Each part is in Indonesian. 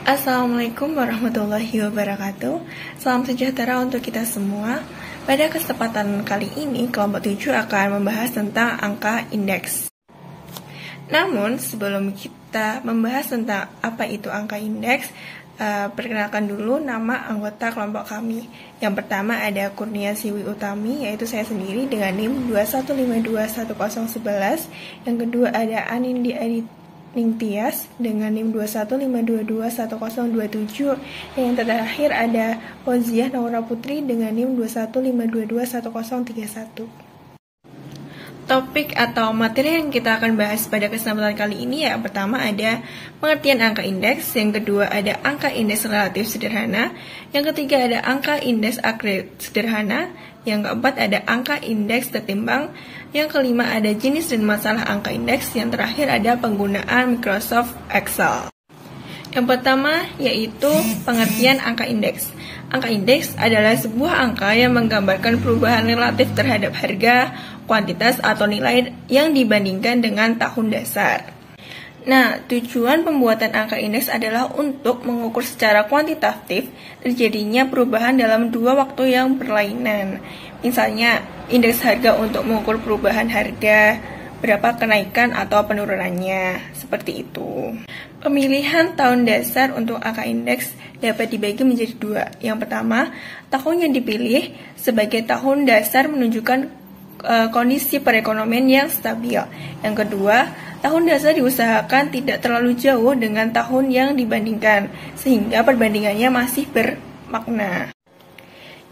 Assalamualaikum warahmatullahi wabarakatuh. Salam sejahtera untuk kita semua. Pada kesempatan kali ini, kelompok 7 akan membahas tentang angka indeks. Namun, sebelum kita membahas tentang apa itu angka indeks, perkenalkan dulu nama anggota kelompok kami. Yang pertama ada Kurnia Siwi Utami, yaitu saya sendiri dengan NIM 215210111. Yang kedua ada Anindi Ningtyas dengan NIM 215221027. Yang terakhir ada Oziah Naura Putri dengan NIM 215221031. Topik atau materi yang kita akan bahas pada kesempatan kali ini yang pertama ada pengertian angka indeks, yang kedua ada angka indeks relatif sederhana, yang ketiga ada angka indeks agregat sederhana, yang keempat ada angka indeks tertimbang, yang kelima ada jenis dan masalah angka indeks, yang terakhir ada penggunaan Microsoft Excel. Yang pertama yaitu pengertian angka indeks. Angka indeks adalah sebuah angka yang menggambarkan perubahan relatif terhadap harga, kuantitas, atau nilai yang dibandingkan dengan tahun dasar. Nah, tujuan pembuatan angka indeks adalah untuk mengukur secara kuantitatif terjadinya perubahan dalam dua waktu yang berlainan. Misalnya, indeks harga untuk mengukur perubahan harga, berapa kenaikan atau penurunannya, seperti itu. Pemilihan tahun dasar untuk angka indeks dapat dibagi menjadi dua. Yang pertama, tahun yang dipilih sebagai tahun dasar menunjukkan kondisi perekonomian yang stabil. Yang kedua, tahun dasar diusahakan tidak terlalu jauh dengan tahun yang dibandingkan, sehingga perbandingannya masih bermakna.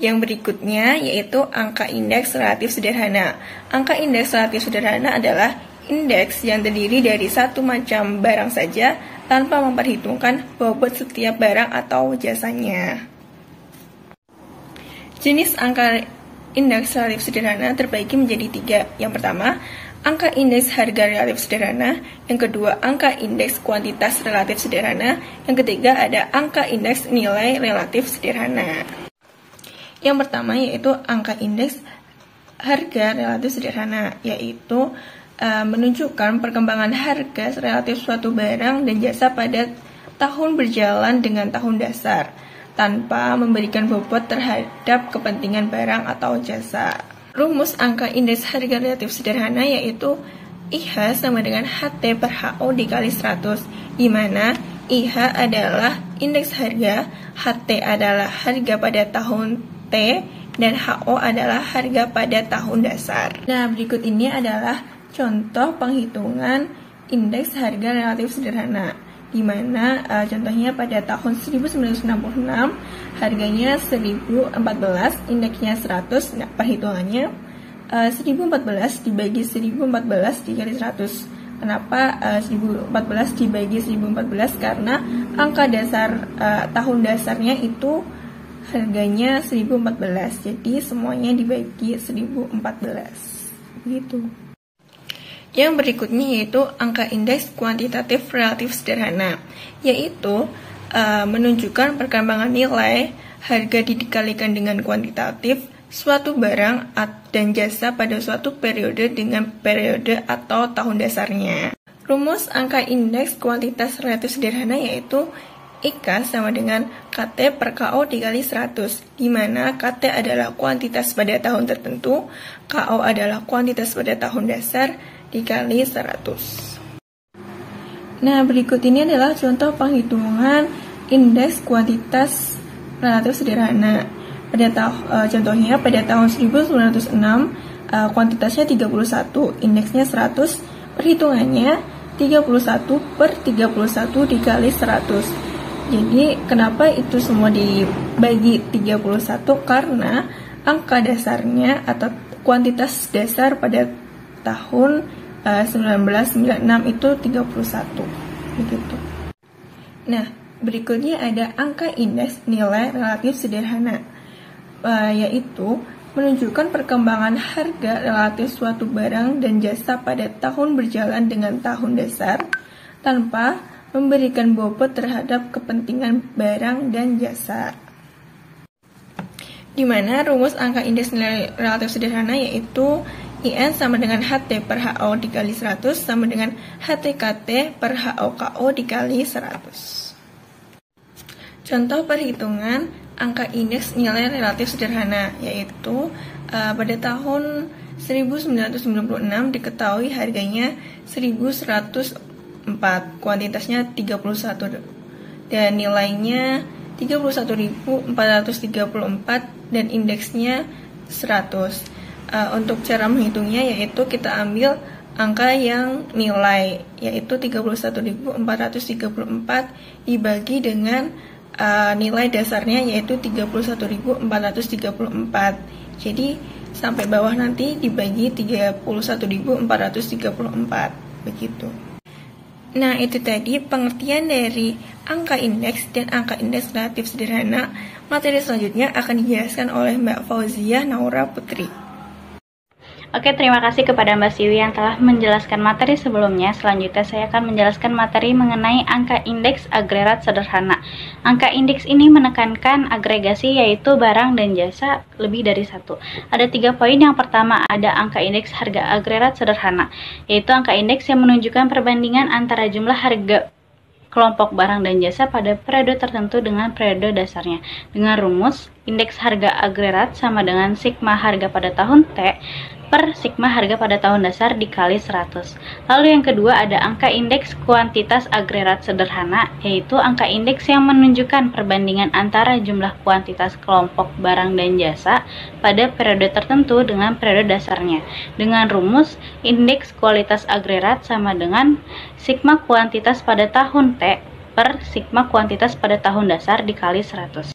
Yang berikutnya yaitu angka indeks relatif sederhana. Angka indeks relatif sederhana adalah indeks yang terdiri dari satu macam barang saja tanpa memperhitungkan bobot setiap barang atau jasanya. Jenis angka indeks relatif sederhana terbagi menjadi tiga. Yang pertama, angka indeks harga relatif sederhana. Yang kedua, angka indeks kuantitas relatif sederhana. Yang ketiga, ada angka indeks nilai relatif sederhana. Yang pertama yaitu angka indeks harga relatif sederhana, yaitu menunjukkan perkembangan harga relatif suatu barang dan jasa pada tahun berjalan dengan tahun dasar, tanpa memberikan bobot terhadap kepentingan barang atau jasa. Rumus angka indeks harga relatif sederhana yaitu IH sama dengan HT per HO dikali 100, di mana IH adalah indeks harga, HT adalah harga pada tahun T, dan HO adalah harga pada tahun dasar. Nah, berikut ini adalah contoh penghitungan indeks harga relatif sederhana, di mana contohnya pada tahun 1966 harganya 1014, indeksnya 100. Nah, perhitungannya 1014 dibagi 1014 dikali 100. Kenapa 1014 dibagi 1014? Karena angka dasar tahun dasarnya itu harganya 1014, jadi semuanya dibagi 1014 gitu. Yang berikutnya yaitu angka indeks kuantitatif relatif sederhana, yaitu menunjukkan perkembangan nilai harga dikalikan dengan kuantitatif suatu barang dan jasa pada suatu periode dengan periode atau tahun dasarnya. Rumus angka indeks kuantitas relatif sederhana yaitu IK sama dengan KT per KO dikali 100, di mana KT adalah kuantitas pada tahun tertentu, KO adalah kuantitas pada tahun dasar, dikali 100. Nah, berikut ini adalah contoh penghitungan indeks kuantitas relatif sederhana. Contohnya pada tahun 1906 kuantitasnya 31, indeksnya 100, perhitungannya 31 per 31 dikali 100. Jadi kenapa itu semua dibagi 31? Karena angka dasarnya atau kuantitas dasar pada tahun 1996 itu 31 begitu. Nah, berikutnya ada angka indeks nilai relatif sederhana, yaitu menunjukkan perkembangan harga relatif suatu barang dan jasa pada tahun berjalan dengan tahun dasar tanpa memberikan bobot terhadap kepentingan barang dan jasa. Di mana rumus angka indeks nilai relatif sederhana yaitu IN sama dengan HT per HO dikali 100 sama dengan HTKT per HOKO dikali 100. Contoh perhitungan angka indeks nilai relatif sederhana, yaitu pada tahun 1996 diketahui harganya 1104, kuantitasnya 31 dan nilainya 31.434 dan indeksnya 100. Untuk cara menghitungnya yaitu kita ambil angka yang nilai, yaitu 31.434 dibagi dengan nilai dasarnya yaitu 31.434. Jadi sampai bawah nanti dibagi 31.434 begitu. Nah, itu tadi pengertian dari angka indeks dan angka indeks relatif sederhana. Materi selanjutnya akan dijelaskan oleh Mbak Fauziah Naura Putri. Oke, terima kasih kepada Mbak Siwi yang telah menjelaskan materi sebelumnya. Selanjutnya saya akan menjelaskan materi mengenai angka indeks agregat sederhana. Angka indeks ini menekankan agregasi yaitu barang dan jasa lebih dari satu. Ada 3 poin. Yang pertama ada angka indeks harga agregat sederhana, yaitu angka indeks yang menunjukkan perbandingan antara jumlah harga kelompok barang dan jasa pada periode tertentu dengan periode dasarnya. Dengan rumus, indeks harga agregat sama dengan sigma harga pada tahun T per sigma harga pada tahun dasar dikali 100. Lalu yang kedua ada angka indeks kuantitas agregat sederhana, yaitu angka indeks yang menunjukkan perbandingan antara jumlah kuantitas kelompok barang dan jasa pada periode tertentu dengan periode dasarnya. Dengan rumus, indeks kualitas agregat sama dengan sigma kuantitas pada tahun T per sigma kuantitas pada tahun dasar dikali 100.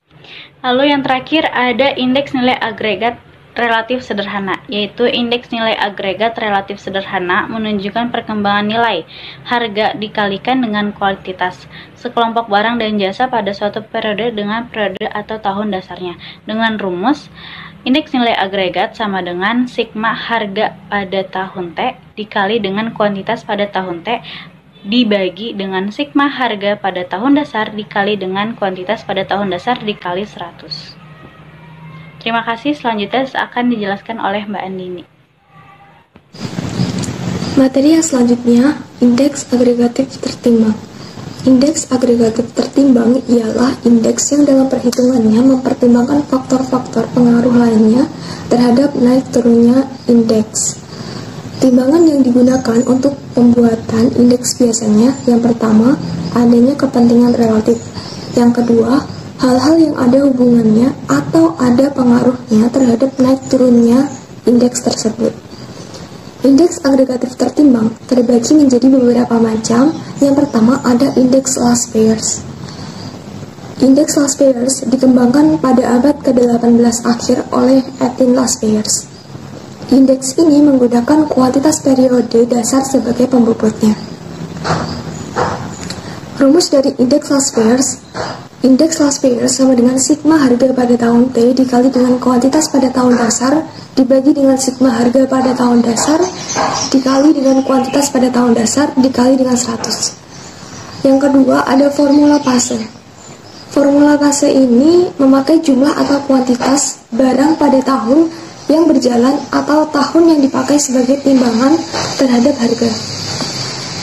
Lalu yang terakhir ada indeks nilai agregat relatif sederhana, yaitu indeks nilai agregat relatif sederhana menunjukkan perkembangan nilai harga dikalikan dengan kuantitas sekelompok barang dan jasa pada suatu periode dengan periode atau tahun dasarnya. Dengan rumus, indeks nilai agregat sama dengan sigma harga pada tahun T dikali dengan kuantitas pada tahun T dibagi dengan sigma harga pada tahun dasar dikali dengan kuantitas pada tahun dasar dikali 100. Terima kasih, selanjutnya akan dijelaskan oleh Mbak Andini. Materi yang selanjutnya, indeks agregatif tertimbang. Indeks agregatif tertimbang ialah indeks yang dalam perhitungannya mempertimbangkan faktor-faktor pengaruh lainnya terhadap naik turunnya indeks. Timbangan yang digunakan untuk pembuatan indeks biasanya, yang pertama, adanya kepentingan relatif. Yang kedua, hal-hal yang ada hubungannya atau ada pengaruhnya terhadap naik turunnya indeks tersebut. Indeks agregatif tertimbang terbagi menjadi beberapa macam. Yang pertama ada indeks last pairs. Indeks last pairs dikembangkan pada abad ke-18 akhir oleh Etienne Last Pairs. Indeks ini menggunakan kuantitas periode dasar sebagai pembobotnya. Rumus dari indeks last pairs. Indeks last pairs sama dengan sigma harga pada tahun T dikali dengan kuantitas pada tahun dasar dibagi dengan sigma harga pada tahun dasar dikali dengan kuantitas pada tahun dasar dikali dengan 100. Yang kedua ada formula Paase. Formula Paase ini memakai jumlah atau kuantitas barang pada tahun yang berjalan atau tahun yang dipakai sebagai timbangan terhadap harga.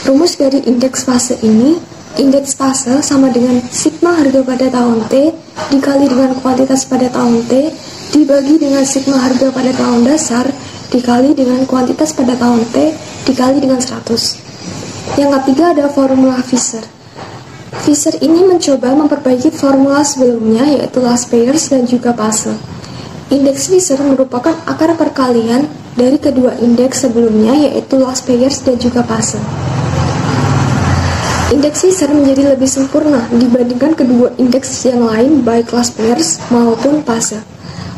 Rumus dari indeks Paase ini, indeks Paase sama dengan sigma harga pada tahun T dikali dengan kuantitas pada tahun T dibagi dengan sigma harga pada tahun dasar dikali dengan kuantitas pada tahun T dikali dengan 100. Yang ketiga ada formula Fisher. Fisher ini mencoba memperbaiki formula sebelumnya yaitu last pairs dan juga Paase. Indeks Fisher merupakan akar perkalian dari kedua indeks sebelumnya yaitu last pairs dan juga Paase. Indeks Fisher menjadi lebih sempurna dibandingkan kedua indeks yang lain baik last pairs maupun Paase.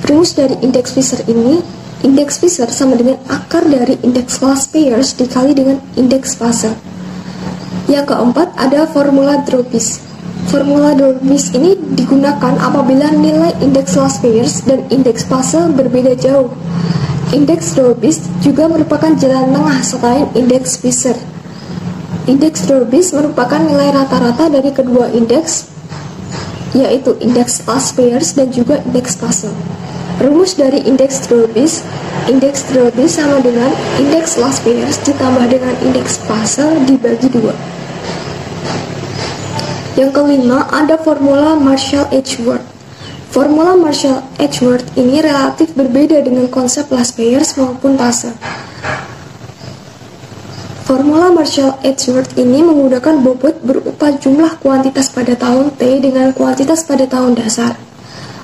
Rumus dari indeks Fisher ini, indeks Fisher sama dengan akar dari indeks last pairs dikali dengan indeks Paase. Yang keempat ada formula Droubisch. Formula Droubisch ini digunakan apabila nilai indeks last pairs dan indeks Paase berbeda jauh. Indeks Droubisch juga merupakan jalan tengah selain indeks Fisher. Indeks Droubisch merupakan nilai rata-rata dari kedua indeks, yaitu indeks last pairs dan juga indeks Paase. Rumus dari indeks Droubisch sama dengan indeks last pairs ditambah dengan indeks Paase dibagi 2. Yang kelima, ada formula Marshall-Edgeworth. Formula Marshall-Edgeworth ini relatif berbeda dengan konsep Laspeyres maupun Thase. Formula Marshall-Edgeworth ini menggunakan bobot berupa jumlah kuantitas pada tahun T dengan kuantitas pada tahun dasar.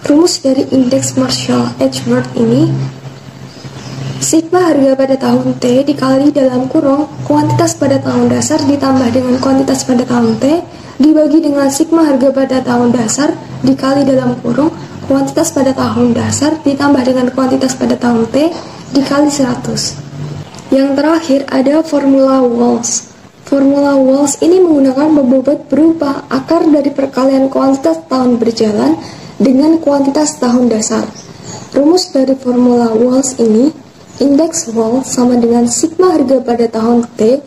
Rumus dari indeks Marshall-Edgeworth ini, sigma harga pada tahun T dikali dalam kurung kuantitas pada tahun dasar ditambah dengan kuantitas pada tahun T dibagi dengan sigma harga pada tahun dasar dikali dalam kurung kuantitas pada tahun dasar ditambah dengan kuantitas pada tahun T dikali 100. Yang terakhir ada formula Walsh. Formula Walsh ini menggunakan bobot berupa akar dari perkalian kuantitas tahun berjalan dengan kuantitas tahun dasar. Rumus dari formula Walsh ini, indeks Walsh sama dengan sigma harga pada tahun T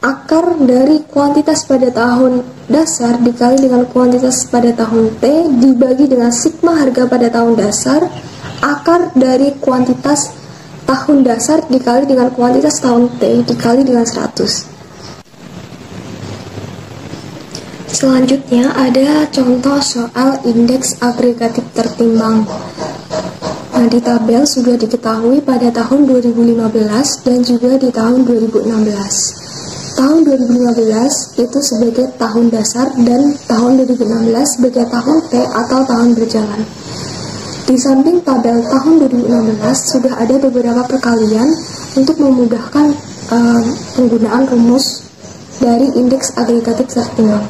akar dari kuantitas pada tahun dasar dikali dengan kuantitas pada tahun T dibagi dengan sigma harga pada tahun dasar akar dari kuantitas tahun dasar dikali dengan kuantitas tahun T dikali dengan 100. Selanjutnya ada contoh soal indeks agregatif tertimbang. Nah, di tabel sudah diketahui pada tahun 2015 dan juga di tahun 2016. Tahun 2015 itu sebagai tahun dasar dan tahun 2016 sebagai tahun T atau tahun berjalan. Di samping tabel tahun 2016 sudah ada beberapa perkalian untuk memudahkan penggunaan rumus dari indeks agregatif tertimbang.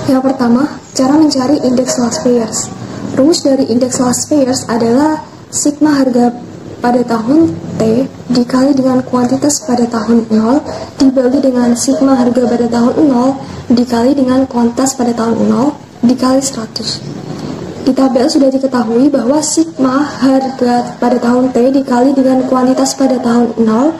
Yang pertama, cara mencari indeks Laspeyres. Rumus dari indeks Laspeyres adalah sigma harga pada tahun T dikali dengan kuantitas pada tahun 0 dibagi dengan sigma harga pada tahun 0 dikali dengan kuantitas pada tahun 0 dikali 100. Di tabel sudah diketahui bahwa sigma harga pada tahun T dikali dengan kuantitas pada tahun 0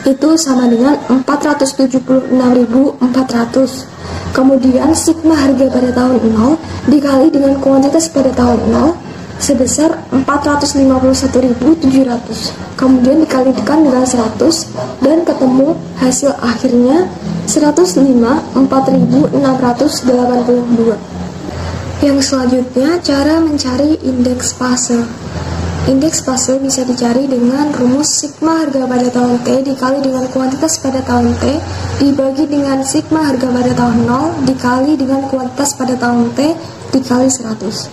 itu sama dengan 476.400. Kemudian sigma harga pada tahun 0 dikali dengan kuantitas pada tahun 0 sebesar 451.700. Kemudian dikalikan dengan 100 dan ketemu hasil akhirnya 105.4.682. Yang selanjutnya, cara mencari indeks fase. Indeks fase bisa dicari dengan rumus sigma harga pada tahun T dikali dengan kuantitas pada tahun T dibagi dengan sigma harga pada tahun 0 dikali dengan kuantitas pada tahun T dikali 100.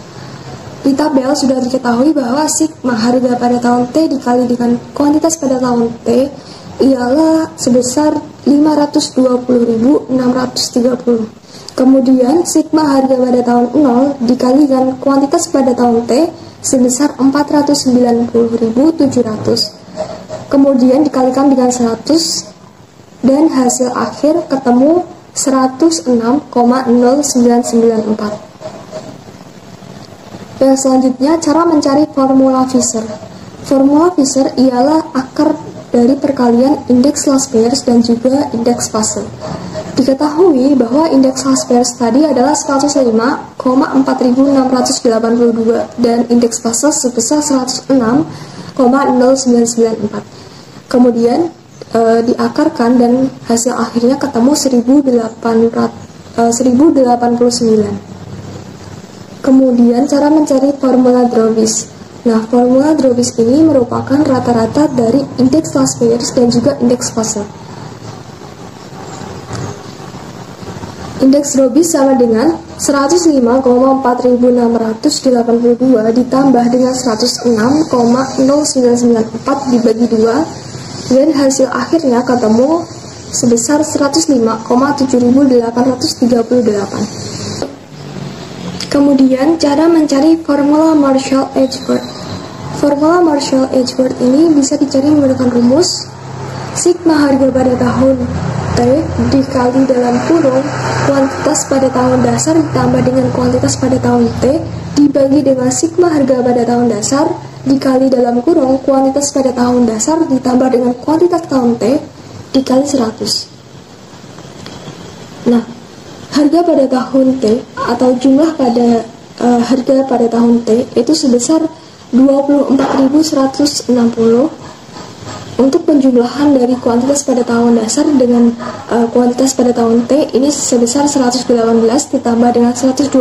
Di tabel sudah diketahui bahwa sigma harga pada tahun T dikali dengan kuantitas pada tahun T ialah sebesar 520.630. Kemudian sigma harga pada tahun 0 dikali dengan kuantitas pada tahun T sebesar 490.700. Kemudian dikalikan dengan 100 dan hasil akhir ketemu 106,0994. Yang selanjutnya, cara mencari formula Fisher. Formula Fisher ialah akar dari perkalian indeks Laspeyres dan juga indeks fase. Diketahui bahwa indeks Laspeyres tadi adalah 105,4682 dan indeks fase sebesar 106,0994. Kemudian diakarkan dan hasil akhirnya ketemu 1089. Kemudian cara mencari formula Drawis. Nah, formula Drawis ini merupakan rata-rata dari indeks Laspeyres dan juga indeks fase. Indeks Drawis sama dengan 105,4682 ditambah dengan 106,0994 dibagi 2 dan hasil akhirnya ketemu sebesar 105,7838. Kemudian cara mencari formula Marshall-Edgeworth. Formula Marshall-Edgeworth ini bisa dicari menggunakan rumus sigma harga pada tahun T dikali dalam kurung kuantitas pada tahun dasar ditambah dengan kuantitas pada tahun T dibagi dengan sigma harga pada tahun dasar dikali dalam kurung kuantitas pada tahun dasar ditambah dengan kuantitas tahun T dikali 100. Nah, harga pada tahun T atau jumlah pada harga pada tahun T itu sebesar 24.160 Untuk penjumlahan dari kuantitas pada tahun dasar dengan kuantitas pada tahun T ini sebesar 118 ditambah dengan 129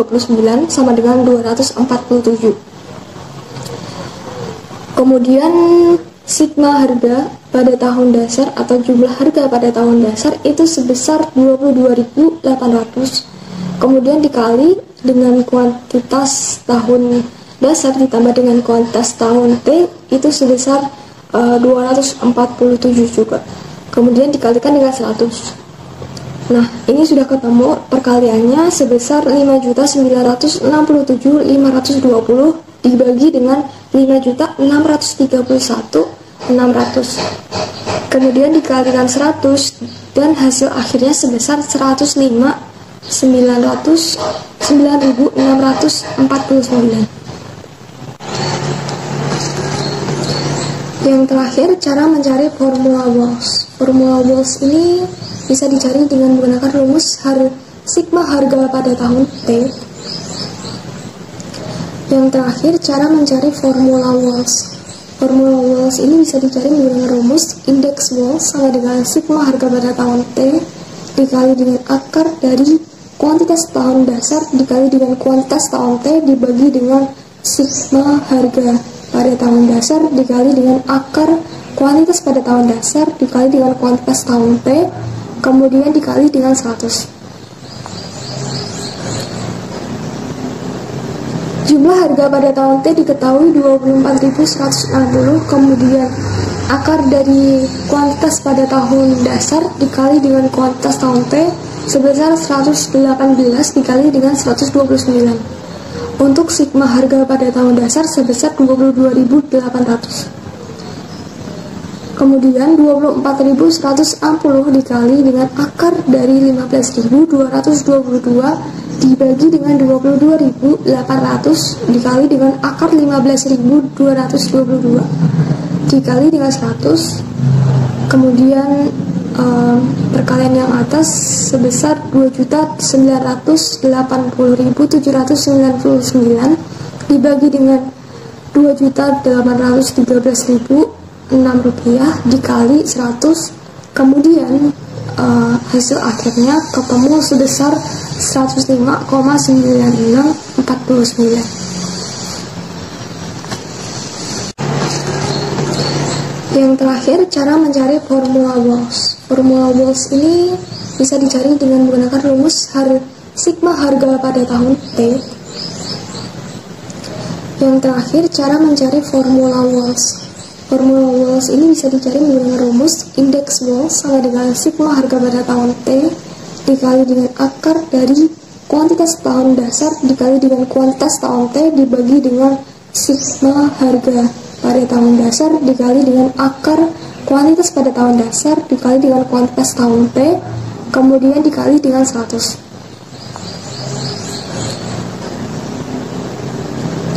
sama dengan 247. Kemudian sigma harga pada tahun dasar atau jumlah harga pada tahun dasar itu sebesar 22.800. Kemudian dikali dengan kuantitas tahun dasar ditambah dengan kuantitas tahun T itu sebesar 247 juga. Kemudian dikalikan dengan 100. Nah, ini sudah ketemu perkaliannya sebesar 5.967.520 dibagi dengan 5.631.600. Kemudian dikalikan 100 dan hasil akhirnya sebesar 105.909.649. Yang terakhir, cara mencari formula Walsh. Formula Walsh ini bisa dicari dengan menggunakan rumus sigma harga pada tahun T. Yang terakhir, cara mencari formula Walsh. Formula Walsh ini bisa dicari menggunakan rumus indeks Walsh sama dengan sigma harga pada tahun T dikali dengan akar dari kuantitas tahun dasar dikali dengan kuantitas tahun T dibagi dengan sigma harga pada tahun dasar dikali dengan akar kuantitas pada tahun dasar dikali dengan kuantitas tahun T kemudian dikali dengan 100. Jumlah harga pada tahun T diketahui 24.160, kemudian akar dari kuantitas pada tahun dasar dikali dengan kuantitas tahun T sebesar 118 dikali dengan 129. Untuk sigma harga pada tahun dasar sebesar 22.800. Kemudian 24.160 dikali dengan akar dari 15.222 dibagi dengan 22.800 dikali dengan akar 15.222 dikali dengan 100. Kemudian perkalian yang atas sebesar 2.980.799 dibagi dengan 2.813.006 rupiah dikali 100. Kemudian hasil akhirnya ketemu sebesar 105,9649. Yang terakhir, cara mencari formula Walsh. Formula Walsh ini bisa dicari dengan menggunakan rumus sigma harga pada tahun T. Yang terakhir, cara mencari formula Walsh. Formula Walsh ini bisa dicari menggunakan rumus indeks Walsh sama dengan sigma harga pada tahun T dikali dengan akar dari kuantitas tahun dasar dikali dengan kuantitas tahun T dibagi dengan sigma harga pada tahun dasar dikali dengan akar kuantitas pada tahun dasar dikali dengan kuantitas tahun T kemudian dikali dengan 100.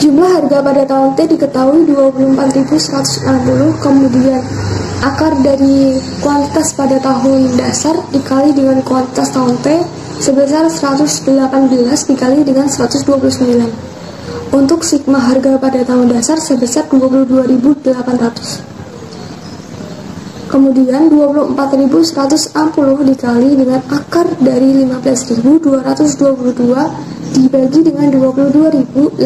Jumlah harga pada tahun T diketahui 24.160, kemudian akar dari kuantitas pada tahun dasar dikali dengan kuantitas tahun T sebesar 118 dikali dengan 129. Untuk sigma harga pada tahun dasar sebesar 22.800. Kemudian 24.160 dikali dengan akar dari 15.222 dibagi dengan 22.800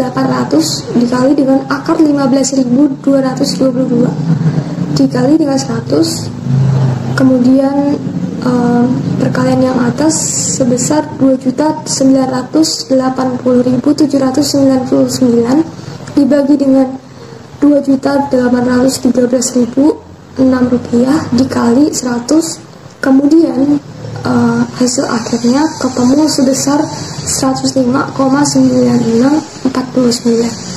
dikali dengan akar 15.222 dikali dengan 100. Kemudian perkalian yang atas sebesar 2.980.799 dibagi dengan 2.813.006 rupiah dikali 100. Kemudian hasil akhirnya ketemu sebesar 105,9649.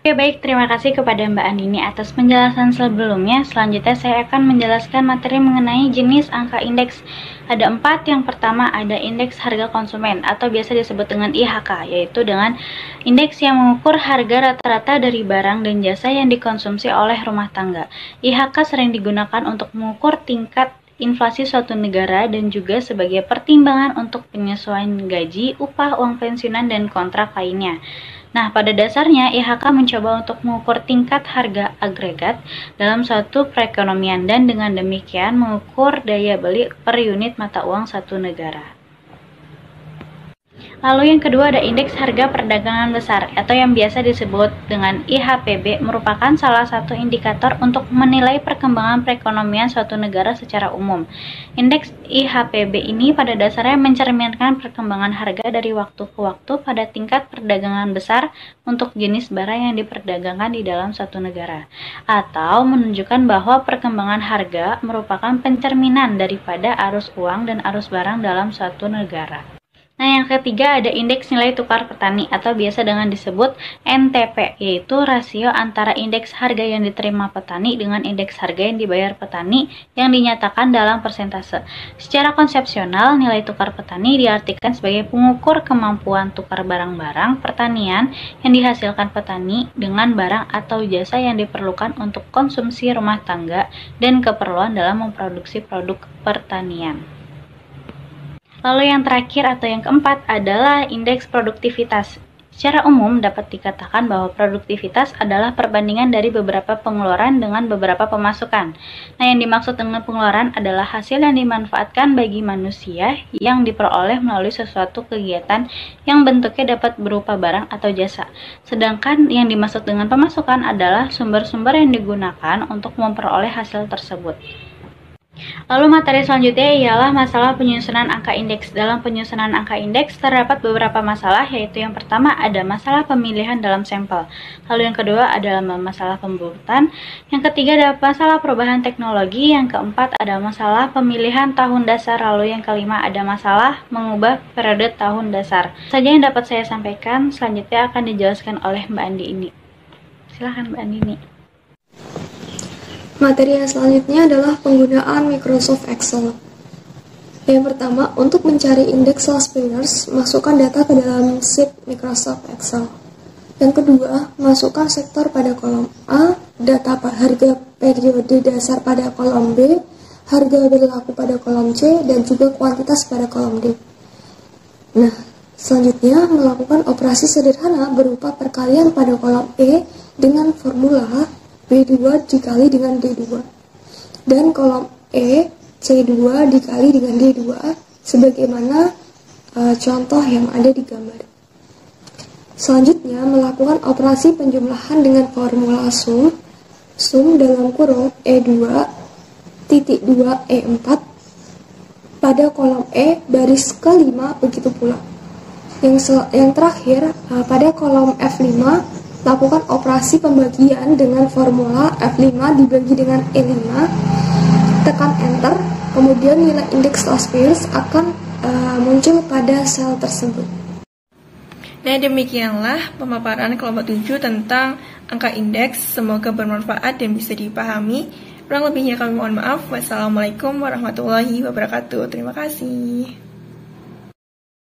Oke, baik, terima kasih kepada Mbak Andini atas penjelasan sebelumnya. Selanjutnya saya akan menjelaskan materi mengenai jenis angka indeks. Ada 4. Yang pertama ada indeks harga konsumen atau biasa disebut dengan IHK, yaitu dengan indeks yang mengukur harga rata-rata dari barang dan jasa yang dikonsumsi oleh rumah tangga. IHK sering digunakan untuk mengukur tingkat inflasi suatu negara dan juga sebagai pertimbangan untuk penyesuaian gaji, upah, uang pensiunan, dan kontrak lainnya. Nah, pada dasarnya IHK mencoba untuk mengukur tingkat harga agregat dalam suatu perekonomian dan dengan demikian mengukur daya beli per unit mata uang satu negara. Lalu yang kedua ada indeks harga perdagangan besar atau yang biasa disebut dengan IHPB, merupakan salah satu indikator untuk menilai perkembangan perekonomian suatu negara secara umum. Indeks IHPB ini pada dasarnya mencerminkan perkembangan harga dari waktu ke waktu pada tingkat perdagangan besar untuk jenis barang yang diperdagangkan di dalam suatu negara, atau menunjukkan bahwa perkembangan harga merupakan pencerminan daripada arus uang dan arus barang dalam suatu negara. Nah, yang ketiga ada indeks nilai tukar petani atau biasa dengan disebut NTP, yaitu rasio antara indeks harga yang diterima petani dengan indeks harga yang dibayar petani yang dinyatakan dalam persentase. Secara konsepsional, nilai tukar petani diartikan sebagai pengukur kemampuan tukar barang-barang pertanian yang dihasilkan petani dengan barang atau jasa yang diperlukan untuk konsumsi rumah tangga dan keperluan dalam memproduksi produk pertanian. Lalu yang terakhir atau yang keempat adalah indeks produktivitas. Secara umum dapat dikatakan bahwa produktivitas adalah perbandingan dari beberapa pengeluaran dengan beberapa pemasukan. Nah, yang dimaksud dengan pengeluaran adalah hasil yang dimanfaatkan bagi manusia yang diperoleh melalui sesuatu kegiatan yang bentuknya dapat berupa barang atau jasa. Sedangkan yang dimaksud dengan pemasukan adalah sumber-sumber yang digunakan untuk memperoleh hasil tersebut. Lalu materi selanjutnya ialah masalah penyusunan angka indeks. Dalam penyusunan angka indeks terdapat beberapa masalah, yaitu yang pertama ada masalah pemilihan dalam sampel. Lalu yang kedua adalah masalah pembuatan. Yang ketiga ada masalah perubahan teknologi. Yang keempat ada masalah pemilihan tahun dasar. Lalu yang kelima ada masalah mengubah periode tahun dasar. Saja yang dapat saya sampaikan, selanjutnya akan dijelaskan oleh Mbak Andi ini. Silakan Mbak Andi ini. Materi yang selanjutnya adalah penggunaan Microsoft Excel. Yang pertama, untuk mencari indeks loss winners, masukkan data ke dalam sheet Microsoft Excel. Yang kedua, masukkan sektor pada kolom A, data harga periode dasar pada kolom B, harga berlaku pada kolom C, dan juga kuantitas pada kolom D. Nah, selanjutnya melakukan operasi sederhana berupa perkalian pada kolom E dengan formula B2 dikali dengan D2 dan kolom E C2 dikali dengan D2 sebagaimana contoh yang ada di gambar. Selanjutnya melakukan operasi penjumlahan dengan formula sum dalam kurung E2 titik 2 E4 pada kolom E baris ke-5, begitu pula. Yang terakhir pada kolom F5 lakukan operasi pembagian dengan formula F5 dibagi dengan E5, tekan enter, kemudian nilai indeks loss winners akan muncul pada sel tersebut. Nah, demikianlah pemaparan kelompok 7 tentang angka indeks. Semoga bermanfaat dan bisa dipahami. Kurang lebihnya kami mohon maaf. Wassalamualaikum warahmatullahi wabarakatuh. Terima kasih.